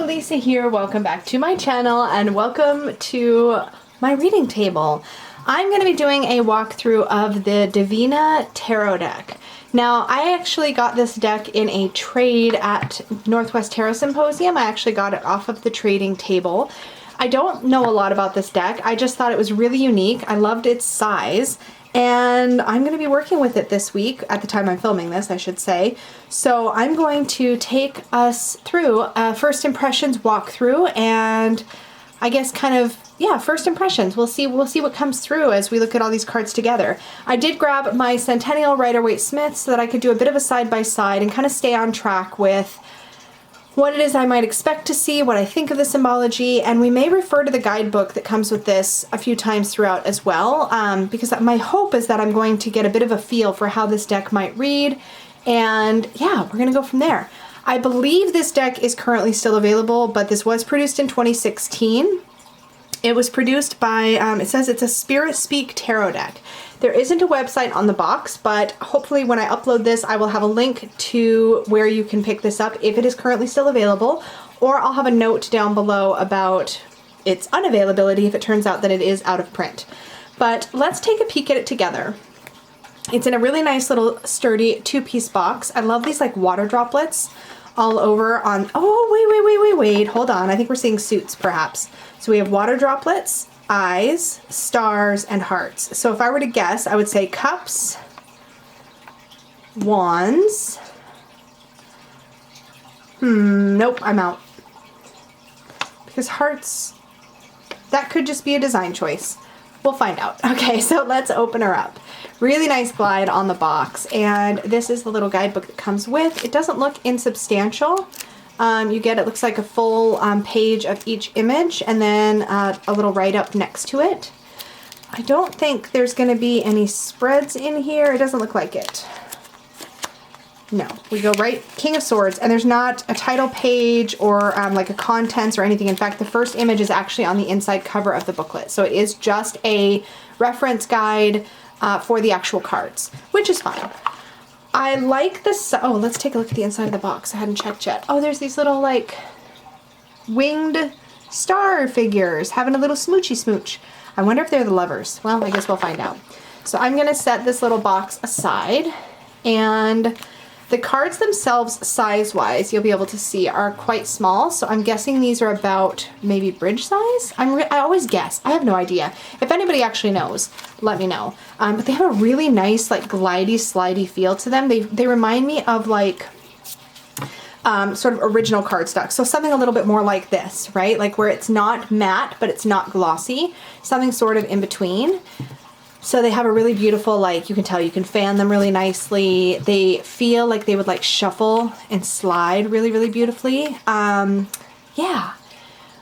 Hello, Lisa here. Welcome back to my channel and welcome to my reading table. I'm going to be doing a walkthrough of the Divina tarot deck. Now, I actually got this deck in a trade at Northwest Tarot Symposium. I actually got it off of the trading table. I don't know a lot about this deck. I just thought it was really unique. I loved its size. And I'm going to be working with it this week, at the time I'm filming this, I should say. So I'm going to take us through a first impressions walkthrough and I guess kind of, yeah, first impressions. We'll see what comes through as we look at all these cards together. I did grab my Centennial Rider-Waite-Smith so that I could do a bit of a side-by-side and kind of stay on track with what it is I might expect to see, what I think of the symbology, and we may refer to the guidebook that comes with this a few times throughout as well, because my hope is that I'm going to get a bit of a feel for how this deck might read, and yeah, we're gonna go from there. I believe this deck is currently still available, but this was produced in 2016. It was produced by, it says it's a Spirit Speak tarot deck. There isn't a website on the box, but hopefully when I upload this, I will have a link to where you can pick this up if it is currently still available, or I'll have a note down below about its unavailability if it turns out that it is out of print. But let's take a peek at it together. It's in a really nice little sturdy two-piece box. I love these like water droplets all over on, oh, wait, hold on. I think we're seeing suits perhaps. So we have water droplets, eyes, stars, and hearts. So if I were to guess, I would say cups, wands. Nope, I'm out. Because hearts, that could just be a design choice. We'll find out. Okay, so let's open her up. Really nice glide on the box, and this is the little guidebook that comes with. It doesn't look insubstantial. You get, it looks like a full page of each image and then a little write-up next to it. I don't think there's going to be any spreads in here. It doesn't look like it. No, we go right, King of Swords, and there's not a title page or like a contents or anything. In fact, the first image is actually on the inside cover of the booklet. So it is just a reference guide for the actual cards, which is fine. I like this. Oh, let's take a look at the inside of the box. I hadn't checked yet. Oh, there's these little like winged star figures having a little smoochy smooch. I wonder if they're the lovers. Well, I guess we'll find out. So I'm going to set this little box aside, and the cards themselves, size-wise, you'll be able to see, are quite small. So I'm guessing these are about maybe bridge size. I always guess. I have no idea. If anybody actually knows, let me know. But they have a really nice, like, glidey, slidey feel to them. They remind me of, like, sort of original cardstock. So something a little bit more like this, right? Like where it's not matte, but it's not glossy. Something sort of in between. So they have a really beautiful, like, you can tell you can fan them really nicely. They feel like they would like shuffle and slide really, really beautifully. Yeah.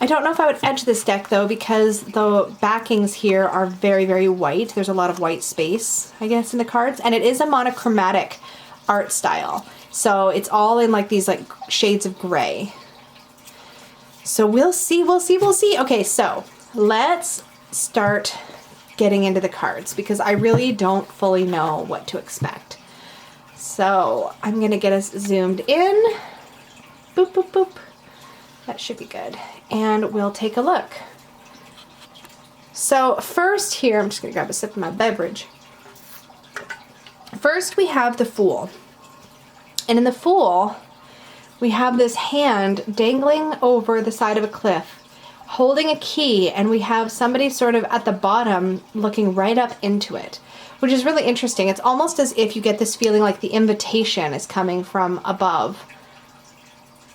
I don't know if I would edge this deck though, because the backings here are very, very white. There's a lot of white space, I guess, in the cards. And it is a monochromatic art style. So it's all in like these like shades of gray. So we'll see. Okay, so let's start getting into the cards because I really don't fully know what to expect. So I'm gonna get us zoomed in. Boop, boop, boop. That should be good. And we'll take a look. So first here, I'm just gonna grab a sip of my beverage. First we have the Fool. And in the Fool, we have this hand dangling over the side of a cliff, holding a key, and we have somebody sort of at the bottom looking right up into it, which is really interesting. It's almost as if you get this feeling like the invitation is coming from above,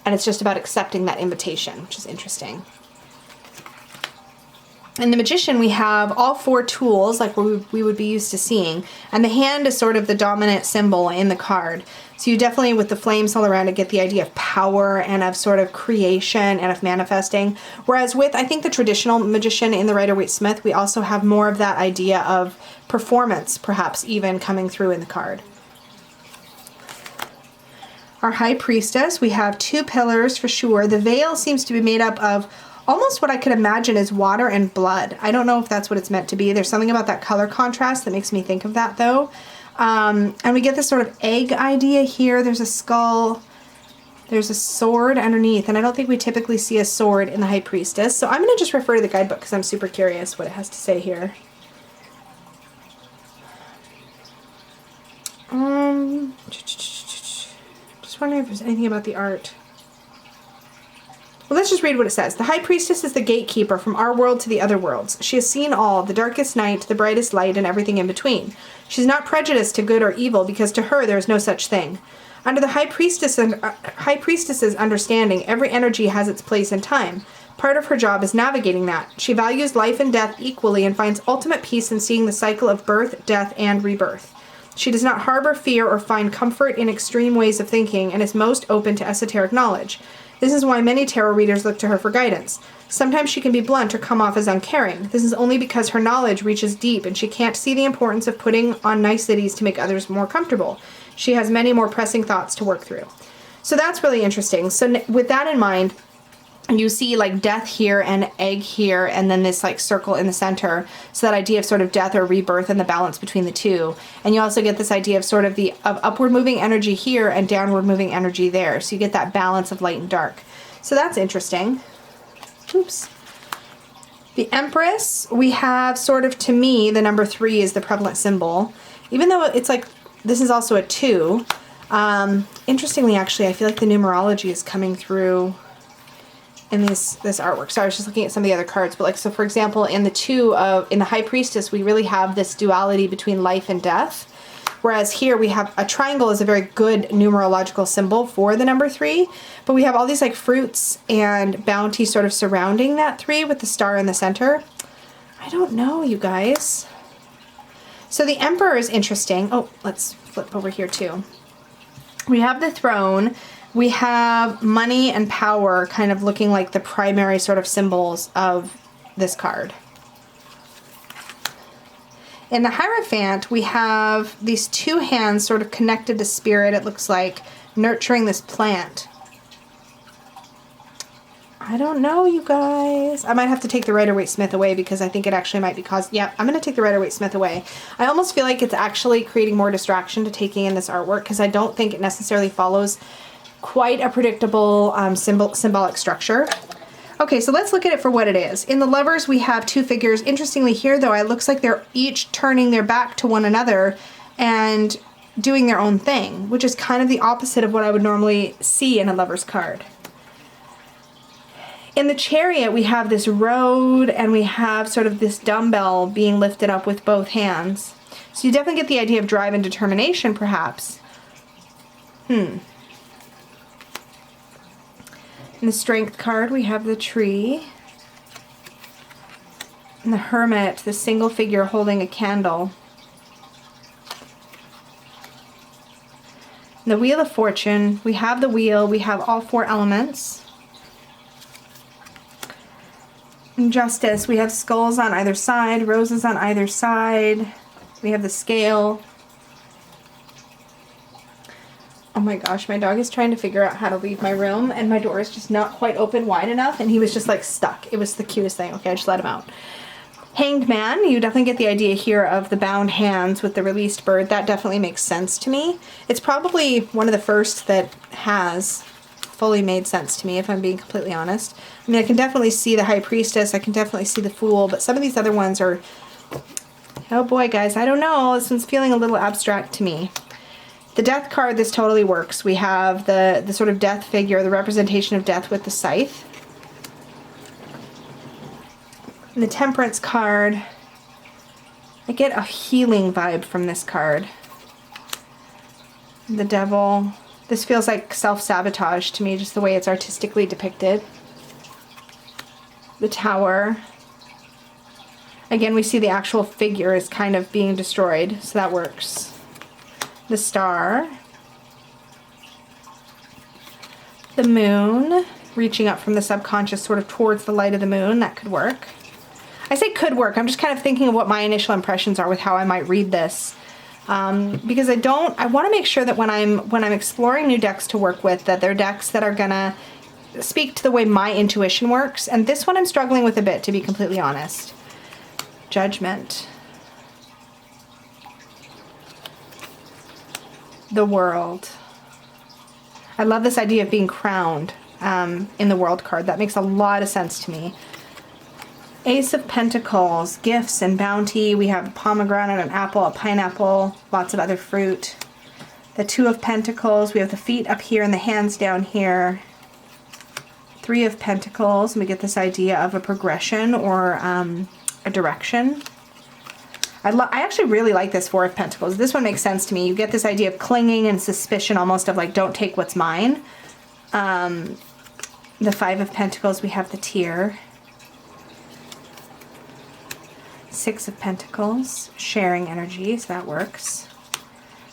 and it's just about accepting that invitation, which is interesting. In the Magician, we have all four tools like we would be used to seeing, and the hand is sort of the dominant symbol in the card. So you definitely, with the flames all around it, get the idea of power and of sort of creation and of manifesting. Whereas with, I think, the traditional Magician in the Rider-Waite-Smith, we also have more of that idea of performance, perhaps even coming through in the card. Our High Priestess, we have two pillars for sure. The veil seems to be made up of almost what I could imagine is water and blood. I don't know if that's what it's meant to be. There's something about that color contrast that makes me think of that though. And we get this sort of egg idea here. There's a skull. There's a sword underneath, and I don't think we typically see a sword in the High Priestess. So I'm going to just refer to the guidebook because I'm super curious what it has to say here. Just wondering if there's anything about the art. Well, let's just read what it says. The High Priestess is the gatekeeper from our world to the other worlds. She has seen all, the darkest night, the brightest light, and everything in between. She's not prejudiced to good or evil because to her there is no such thing. Under the High Priestess's understanding, every energy has its place in time. Part of her job is navigating that. She values life and death equally and finds ultimate peace in seeing the cycle of birth, death, and rebirth. She does not harbor fear or find comfort in extreme ways of thinking and is most open to esoteric knowledge. This is why many tarot readers look to her for guidance. Sometimes she can be blunt or come off as uncaring. This is only because her knowledge reaches deep and she can't see the importance of putting on niceties to make others more comfortable. She has many more pressing thoughts to work through. So that's really interesting. So with that in mind, you see like death here and egg here and then this like circle in the center. So that idea of sort of death or rebirth and the balance between the two. And you also get this idea of sort of of upward moving energy here and downward moving energy there. So you get that balance of light and dark. So that's interesting. Oops. The Empress, we have sort of, to me, the number 3 is the prevalent symbol. Even though it's like, this is also a 2. Interestingly, actually, I feel like the numerology is coming through in this artwork. So I was just looking at some of the other cards, but like, so for example, in the High Priestess, we really have this duality between life and death. Whereas here we have a triangle is a very good numerological symbol for the number 3, but we have all these like fruits and bounty sort of surrounding that 3 with the star in the center. I don't know, you guys. So the Emperor is interesting. Oh, let's flip over here too. We have the throne. We have money and power kind of looking like the primary sort of symbols of this card. In the Hierophant, we have these 2 hands sort of connected to spirit, it looks like, nurturing this plant. I don't know, you guys. I might have to take the Rider-Waite-Smith away because I think it actually might be yeah, I'm going to take the Rider-Waite-Smith away. I almost feel like it's actually creating more distraction to taking in this artwork because I don't think it necessarily follows quite a predictable symbolic structure. Okay, so let's look at it for what it is. In the Lovers, we have 2 figures. Interestingly here, though, it looks like they're each turning their back to one another and doing their own thing, which is kind of the opposite of what I would normally see in a Lover's card. In the Chariot, we have this road and we have sort of this dumbbell being lifted up with both hands. So you definitely get the idea of drive and determination, perhaps. In the Strength card, we have the tree. And the Hermit, the single figure holding a candle. In the Wheel of Fortune, we have the wheel, we have all 4 elements. In Justice, we have skulls on either side, roses on either side. We have the scale. Oh my gosh, my dog is trying to figure out how to leave my room and my door is just not quite open wide enough and he was just like stuck. It was the cutest thing. Okay, I just let him out. Hanged Man, you definitely get the idea here of the bound hands with the released bird. That definitely makes sense to me. It's probably one of the first that has fully made sense to me, if I'm being completely honest. I mean, I can definitely see the High Priestess, I can definitely see the Fool, but some of these other ones are, oh boy guys, I don't know. This one's feeling a little abstract to me. The Death card, this totally works. We have the sort of death figure, the representation of death with the scythe. And the Temperance card, I get a healing vibe from this card. The Devil, this feels like self-sabotage to me, just the way it's artistically depicted. The Tower. Again, we see the actual figure is kind of being destroyed, so that works. The Star, the Moon, reaching up from the subconscious sort of towards the light of the moon, that could work. I say could work, I'm just kind of thinking of what my initial impressions are with how I might read this. Because I want to make sure that when I'm exploring new decks to work with, that they're decks that are gonna speak to the way my intuition works, and this one I'm struggling with a bit, to be completely honest. Judgment. The World. I love this idea of being crowned in the World card. That makes a lot of sense to me. Ace of Pentacles, gifts and bounty. We have a pomegranate, an apple, a pineapple, lots of other fruit. The Two of Pentacles, we have the feet up here and the hands down here. Three of Pentacles, and we get this idea of a progression or a direction. I actually really like this Four of Pentacles. This one makes sense to me. You get this idea of clinging and suspicion, almost of like, don't take what's mine. The Five of Pentacles, we have the Tear. Six of Pentacles, sharing energy, so that works.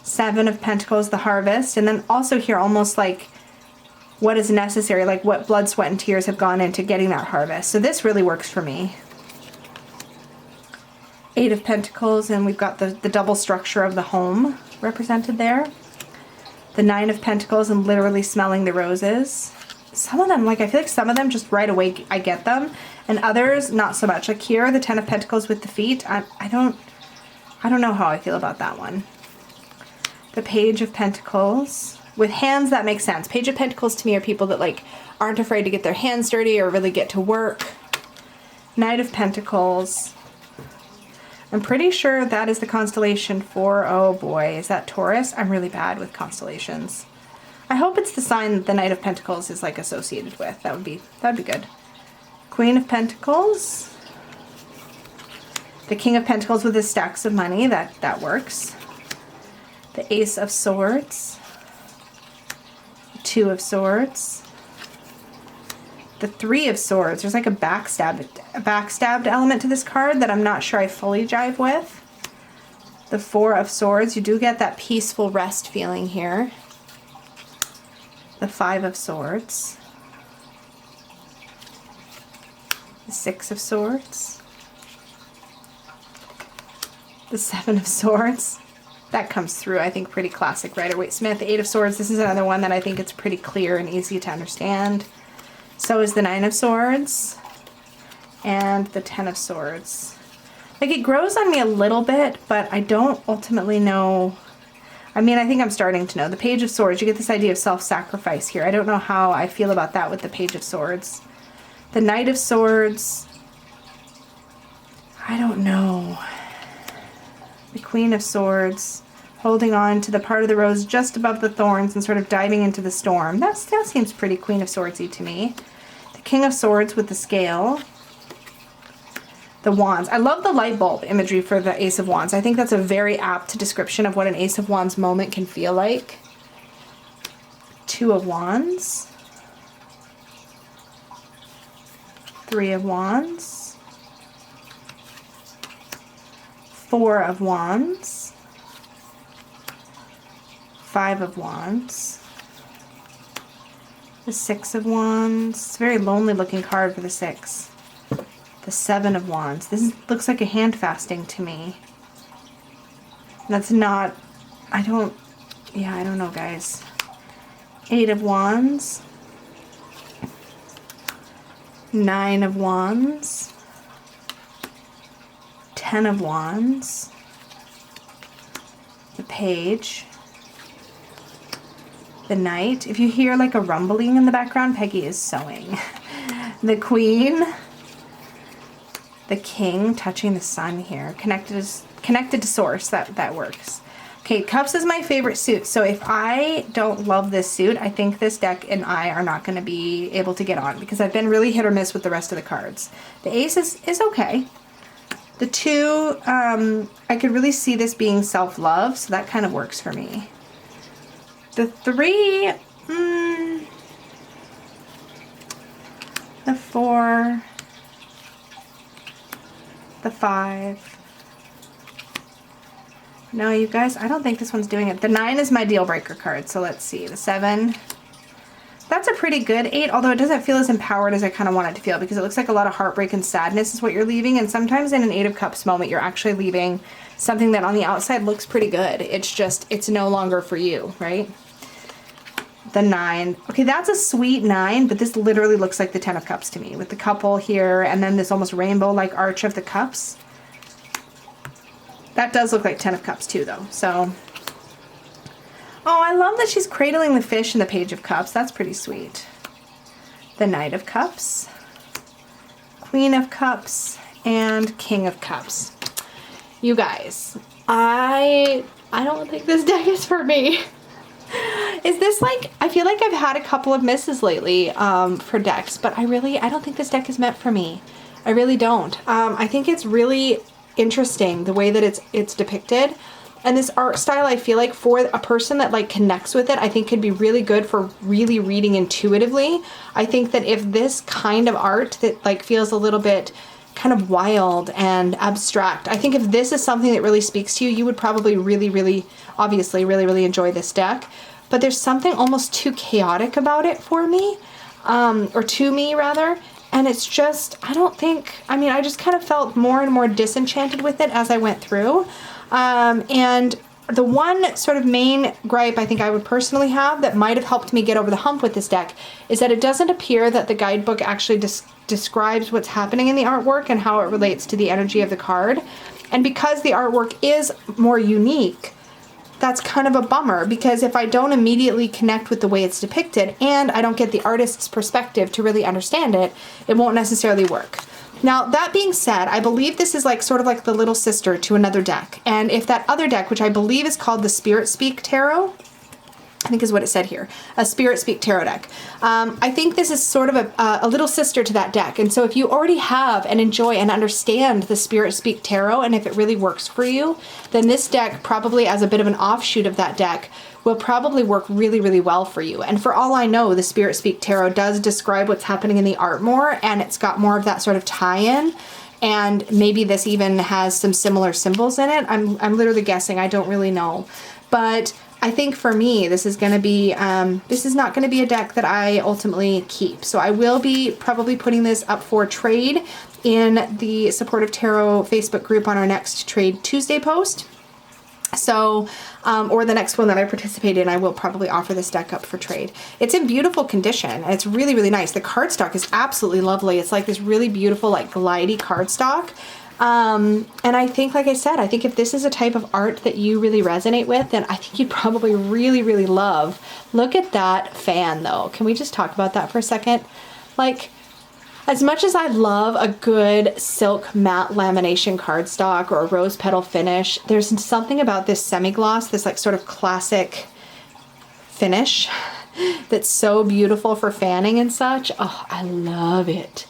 Seven of Pentacles, the Harvest. And then also here, almost like what is necessary, like what blood, sweat, and tears have gone into getting that harvest. So this really works for me. Eight of Pentacles, and we've got the double structure of the home represented there. The Nine of Pentacles, and literally smelling the roses. Some of them, like, I feel like some of them just right away I get them, and others not so much. Like here, the Ten of Pentacles with the feet, I don't know how I feel about that one. The Page of Pentacles with hands, that makes sense. Page of Pentacles to me are people that like aren't afraid to get their hands dirty or really get to work. Knight of Pentacles. I'm pretty sure that is the constellation for, oh boy, is that Taurus? I'm really bad with constellations. I hope it's the sign that the Knight of Pentacles is like associated with. That'd be good. Queen of Pentacles. The King of Pentacles with his stacks of money, that works. The Ace of Swords. The Two of Swords. The Three of Swords. There's like a backstabbed element to this card that I'm not sure I fully jive with. The Four of Swords. You do get that peaceful rest feeling here. The Five of Swords. The Six of Swords. The Seven of Swords. That comes through, I think, pretty classic Rider-Waite-Smith. The Eight of Swords. This is another one that I think it's pretty clear and easy to understand. So is the Nine of Swords and the Ten of Swords. Like, it grows on me a little bit, but I don't ultimately know. I mean, I think I'm starting to know. The Page of Swords, you get this idea of self-sacrifice here. I don't know how I feel about that with the Page of Swords. The Knight of Swords, I don't know. The Queen of Swords, holding on to the part of the rose just above the thorns and sort of diving into the storm. That seems pretty Queen of Swordsy to me. The King of Swords with the scale. The Wands. I love the light bulb imagery for the Ace of Wands. I think that's a very apt description of what an Ace of Wands moment can feel like. Two of Wands. Three of Wands. Four of Wands. Five of Wands. The Six of Wands. It's a very lonely looking card for the Six. The Seven of Wands. This looks like a hand fasting to me. That's not, I don't know, guys. Eight of Wands. Nine of Wands. Ten of Wands. The Page. The Knight. If you hear like a rumbling in the background, Peggy is sewing. The Queen. The King touching the sun here. Connected to source. That works. Okay, Cups is my favorite suit. So if I don't love this suit, I think this deck and I are not going to be able to get on because I've been really hit or miss with the rest of the cards. The Ace is okay. The Two, I could really see this being self-love, so that kind of works for me. The Three, the Four, the Five. No, you guys, I don't think this one's doing it. The Nine is my deal breaker card, so let's see. The Seven, that's a pretty good 8, although it doesn't feel as empowered as I kind of want it to feel because it looks like a lot of heartbreak and sadness is what you're leaving, and sometimes in an 8 of Cups moment, you're actually leaving something that on the outside looks pretty good. It's just, it's no longer for you, right? The 9. Okay, that's a sweet 9, but this literally looks like the 10 of Cups to me with the couple here and then this almost rainbow-like arch of the cups. That does look like 10 of Cups too, though. So Oh, I love that she's cradling the fish in the Page of Cups. That's pretty sweet. The Knight of Cups, Queen of Cups, and King of Cups. You guys, I don't think this deck is for me. Is this like, I feel like I've had a couple of misses lately for decks, but I don't think this deck is meant for me. I really don't. I think it's really interesting the way that it's depicted. And this art style, I feel like for a person that like connects with it, I think could be really good for really reading intuitively. I think that if this kind of art that like feels a little bit kind of wild and abstract, I think if this is something that really speaks to you, you would probably obviously really enjoy this deck. But there's something almost too chaotic about it for me, or to me rather. And it's just, I just kind of felt more and more disenchanted with it as I went through. And the one sort of main gripe I think I would personally have that might have helped me get over the hump with this deck is that it doesn't appear that the guidebook actually describes what's happening in the artwork and how it relates to the energy of the card. And because the artwork is more unique, that's kind of a bummer, because if I don't immediately connect with the way it's depicted and I don't get the artist's perspective to really understand it, it won't necessarily work. Now, that being said, I believe this is like sort of like the little sister to another deck. And if that other deck, which I believe is called the Spirit Speak Tarot, I think is what it said here, a Spirit Speak Tarot deck. I think this is sort of a little sister to that deck. And so if you already have and enjoy and understand the Spirit Speak Tarot, and if it really works for you, then this deck probably as a bit of an offshoot of that deck will probably work really well for you. And for all I know, the Spirit Speak Tarot does describe what's happening in the art more, and it's got more of that sort of tie-in. And maybe this even has some similar symbols in it. I'm literally guessing, I don't really know. But I think for me, this is going to be, this is not going to be a deck that I ultimately keep. So I will be probably putting this up for trade in the Supportive Tarot Facebook group on our next Trade Tuesday post. So, or the next one that I participate in, I will probably offer this deck up for trade. It's in beautiful condition, and it's really nice. The cardstock is absolutely lovely. It's like this really beautiful, like glidey cardstock. And I think, like I said, I think if this is a type of art that you really resonate with, then I think you'd probably really love. Look at that fan though. Can we just talk about that for a second? Like, as much as I love a good silk matte lamination cardstock or a rose petal finish, there's something about this semi-gloss, this like sort of classic finish that's so beautiful for fanning and such. Oh, I love it.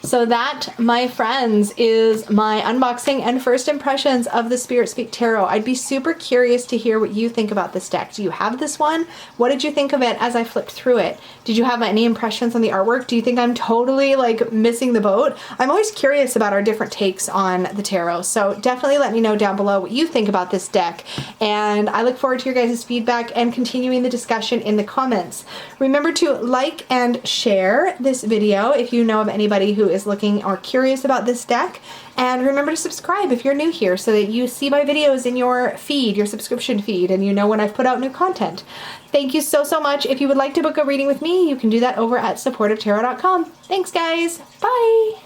So that, my friends, is my unboxing and first impressions of the Spirit Speak Tarot. I'd be super curious to hear what you think about this deck. Do you have this one? What did you think of it as I flipped through it? Did you have any impressions on the artwork? Do you think I'm totally like missing the boat? I'm always curious about our different takes on the tarot. So definitely let me know down below what you think about this deck. And I look forward to your guys' feedback and continuing the discussion in the comments. Remember to like and share this video if you know of anybody who is looking or curious about this deck, and remember to subscribe if you're new here so that you see my videos in your feed, your subscription feed, and you know when I've put out new content. Thank you so much. If you would like to book a reading with me, you can do that over at supportivetarot.com. Thanks guys. Bye.